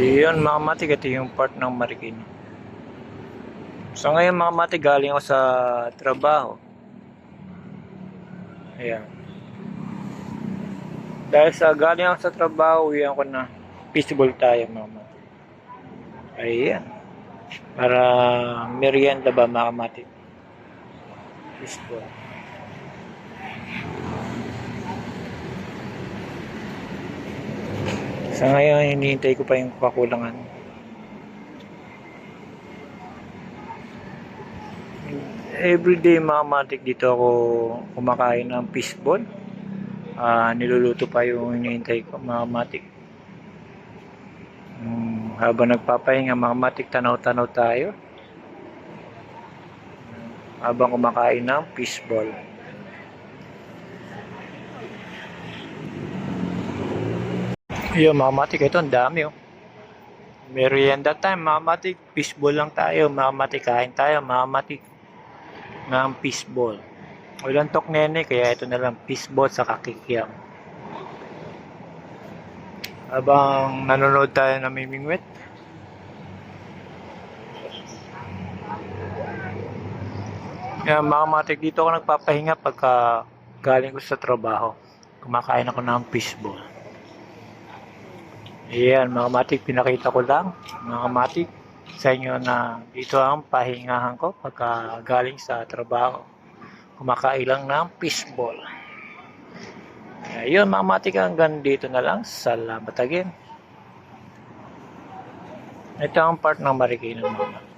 Ayun mga matik, ito yung part ng Marikina. So ngayon mga matik, galing ako sa trabaho. Ayan. Dahil sa galing ako sa trabaho, uwihan ko na. Fishball tayo mga matik. Ayan. Para merienda ba mga matik. Fishball. Sa ngayon, hinihintay ko pa yung kakulangan. Everyday mga matik, dito ako kumakain ng fishball. Niluluto pa yung hinihintay ko mga matik. Habang nagpapahinga mga matik, tanaw-tanaw tayo. Habang kumakain ng fishball. Yun mga matik, ito ang dami oh. Merienda time mga matik, fishball lang tayo mga matik, kain tayo mga matik ng fishball. Walang tok nene, kaya ito na lang fishball sa kakikiam. Habang nanonood tayo ng Mimingwit. Yan mga matik, dito ako nagpapahinga pagka galing ko sa trabaho. Kumakain ako ng fishball. Ayan mga matik, pinakita ko lang mga matik sa inyo na dito ang pahingahan ko pagka galing sa trabaho. Kumakain lang ng fishball. Ayun mga matik, hanggang dito na lang. Salamat again. Ito ang part ng Marikina mga matik.